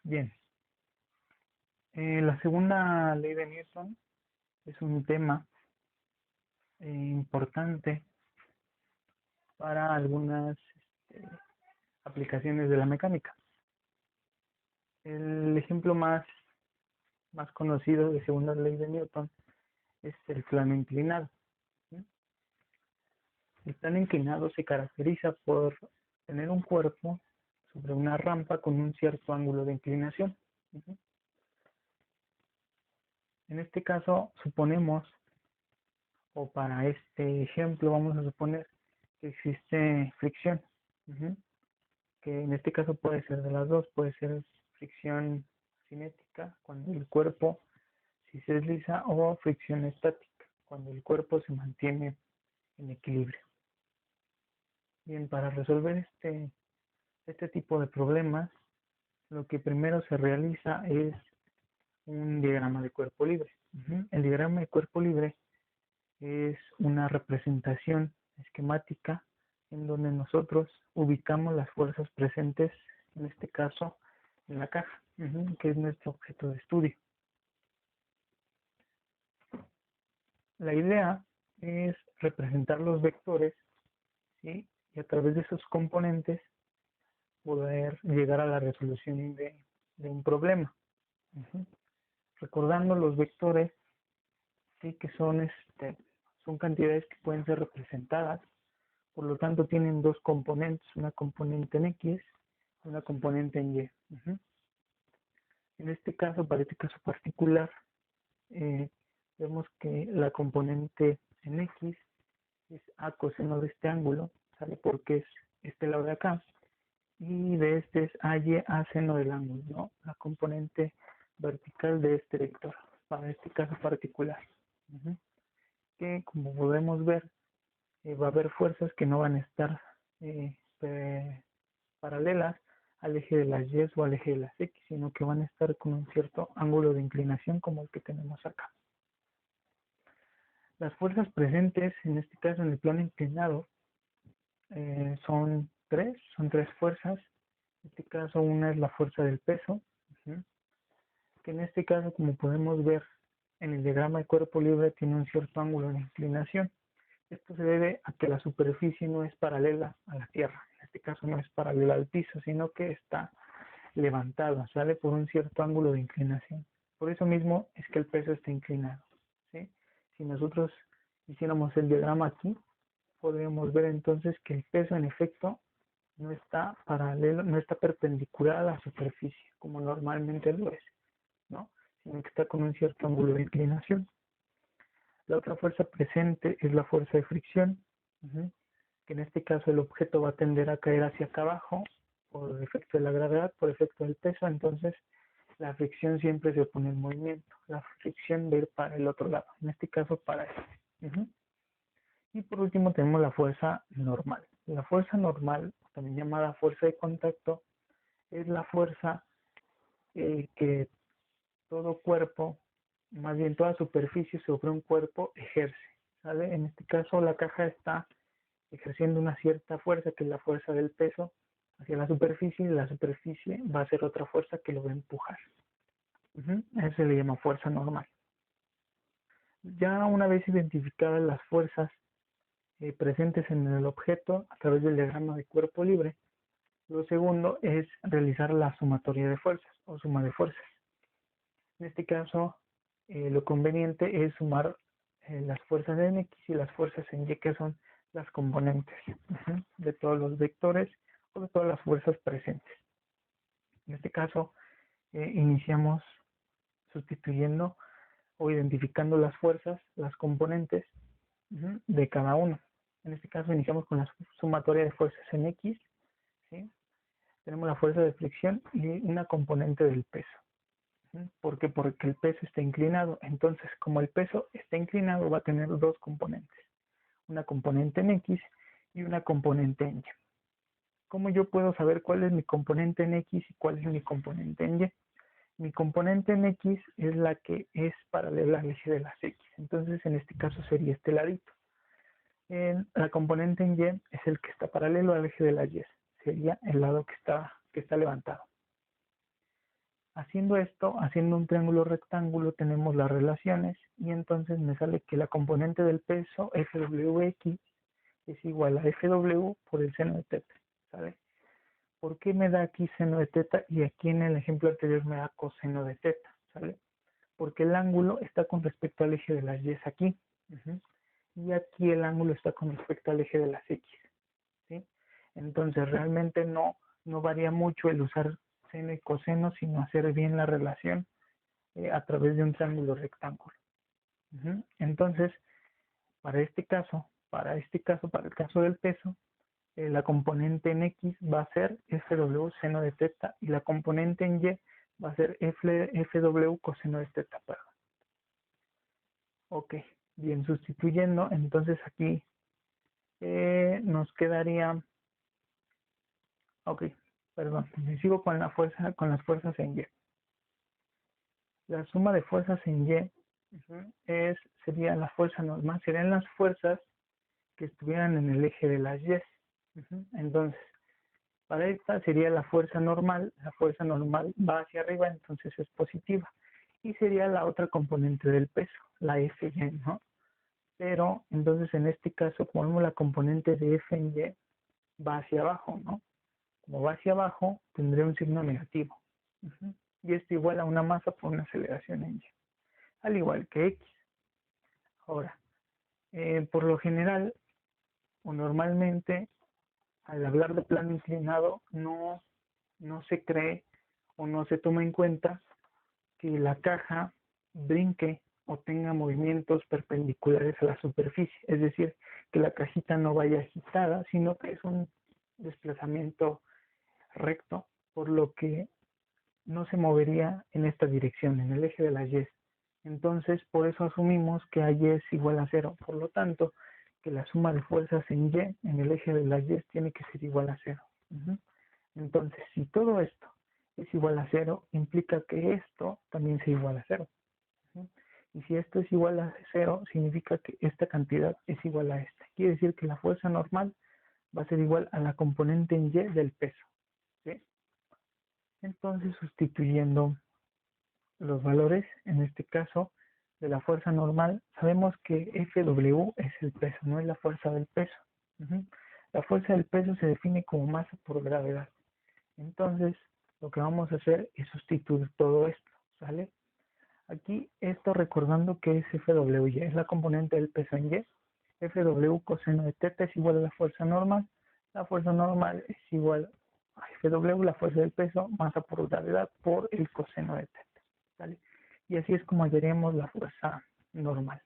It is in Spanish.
Bien, la segunda ley de Newton es un tema importante para algunas este, aplicaciones de la mecánica. El ejemplo más conocido de segunda ley de Newton es el plano inclinado. ¿Sí? El plano inclinado se caracteriza por tener un cuerpo sobre una rampa con un cierto ángulo de inclinación. ¿Sí? En este caso suponemos, o para este ejemplo vamos a suponer que existe fricción, que en este caso puede ser de las dos, puede ser fricción cinética cuando el cuerpo si se desliza o fricción estática cuando el cuerpo se mantiene en equilibrio. Bien, para resolver este tipo de problemas, lo que primero se realiza es un diagrama de cuerpo libre. El diagrama de cuerpo libre es una representación esquemática en donde nosotros ubicamos las fuerzas presentes, en este caso, en la caja, que es nuestro objeto de estudio. La idea es representar los vectores, ¿sí? Y a través de esos componentes poder llegar a la resolución de un problema. Recordando los vectores, sí que son cantidades que pueden ser representadas, por lo tanto tienen dos componentes, una componente en X y una componente en Y. En este caso, para este caso particular, vemos que la componente en X es A coseno de este ángulo, ¿sale? Porque es este lado de acá, y de este es AY a seno del ángulo, ¿no? La componente vertical de este vector, para este caso particular. Que como podemos ver, va a haber fuerzas que no van a estar paralelas al eje de las Y o al eje de las X, sino que van a estar con un cierto ángulo de inclinación como el que tenemos acá. Las fuerzas presentes, en este caso en el plano inclinado, son tres fuerzas. En este caso una es la fuerza del peso, que en este caso, como podemos ver en el diagrama de cuerpo libre, tiene un cierto ángulo de inclinación. Esto se debe a que la superficie no es paralela a la tierra, en este caso no es paralela al piso, sino que está levantada, sale por un cierto ángulo de inclinación. Por eso mismo es que el peso está inclinado, ¿sí? Si nosotros hiciéramos el diagrama aquí, podríamos ver entonces que el peso en efecto no está paralelo, no está perpendicular a la superficie, como normalmente lo es, ¿no? Sino que está con un cierto ángulo de inclinación. La otra fuerza presente es la fuerza de fricción, que en este caso el objeto va a tender a caer hacia acá abajo por efecto de la gravedad, por efecto del peso, entonces la fricción siempre se opone al movimiento. La fricción va a ir para el otro lado, en este caso para este. Y por último tenemos la fuerza normal. La fuerza normal, también llamada fuerza de contacto, es la fuerza que todo cuerpo, más bien toda superficie sobre un cuerpo ejerce, ¿sale? En este caso la caja está ejerciendo una cierta fuerza, que es la fuerza del peso, hacia la superficie, y la superficie va a ser otra fuerza que lo va a empujar. Eso se le llama fuerza normal. Ya una vez identificadas las fuerzas presentes en el objeto a través del diagrama de cuerpo libre, lo segundo es realizar la sumatoria de fuerzas o suma de fuerzas. En este caso, lo conveniente es sumar las fuerzas en X y las fuerzas en Y, que son las componentes de todos los vectores o de todas las fuerzas presentes. En este caso, iniciamos sustituyendo o identificando las fuerzas, las componentes de cada uno. En este caso, iniciamos con la sumatoria de fuerzas en X, ¿sí? Tenemos la fuerza de fricción y una componente del peso. ¿Por qué? Porque el peso está inclinado. Entonces, como el peso está inclinado, va a tener dos componentes. Una componente en X y una componente en Y. ¿Cómo yo puedo saber cuál es mi componente en X y cuál es mi componente en Y? Mi componente en X es la que es paralela al eje de las X. Entonces, en este caso sería este ladito. La componente en Y es el que está paralelo al eje de las Y. Sería el lado que está levantado. Haciendo esto, haciendo un triángulo rectángulo, tenemos las relaciones y entonces me sale que la componente del peso FWX es igual a FW por el seno de teta, ¿sale? ¿Por qué me da aquí seno de teta y aquí en el ejemplo anterior me da coseno de teta, ¿sale? Porque el ángulo está con respecto al eje de las Y aquí, y aquí el ángulo está con respecto al eje de las X, ¿sí? Entonces realmente no varía mucho el usar seno y coseno, sino hacer bien la relación a través de un triángulo rectángulo. Entonces, para el caso, para el caso del peso, la componente en X va a ser FW seno de teta y la componente en Y va a ser FW coseno de teta, perdón. Ok, bien, sustituyendo, entonces aquí nos quedaría, ok, perdón, sigo con la fuerza, con las fuerzas en Y. La suma de fuerzas en Y sería la fuerza normal, serían las fuerzas que estuvieran en el eje de las Y. Entonces, para esta sería la fuerza normal va hacia arriba, entonces es positiva. Y sería la otra componente del peso, la Fy, ¿no? Pero entonces en este caso, como vemos la componente de F en Y va hacia abajo, ¿no? Como va hacia abajo, tendré un signo negativo. Y esto igual a una masa por una aceleración en Y, al igual que X. Ahora, por lo general, o normalmente, al hablar de plano inclinado, no se cree o no se toma en cuenta que la caja brinque o tenga movimientos perpendiculares a la superficie, es decir, que la cajita no vaya agitada, sino que es un desplazamiento recto, por lo que no se movería en esta dirección, en el eje de las Y. Entonces, por eso asumimos que Y es igual a 0. Por lo tanto, que la suma de fuerzas en Y, en el eje de las Y, tiene que ser igual a 0. Entonces, si todo esto es igual a 0, implica que esto también sea igual a 0. Y si esto es igual a 0, significa que esta cantidad es igual a esta. Quiere decir que la fuerza normal va a ser igual a la componente en Y del peso, ¿sí? Entonces, sustituyendo los valores, en este caso, de la fuerza normal, sabemos que Fw es el peso, no es la fuerza del peso. La fuerza del peso se define como masa por gravedad. Entonces, lo que vamos a hacer es sustituir todo esto, ¿sale? Aquí esto recordando que es Fwy, es la componente del peso en Y. Fw coseno de teta es igual a la fuerza normal. La fuerza normal es igual a Fw, la fuerza del peso, masa por gravedad, por el coseno de teta, ¿sale? Y así es como hallaríamos la fuerza normal.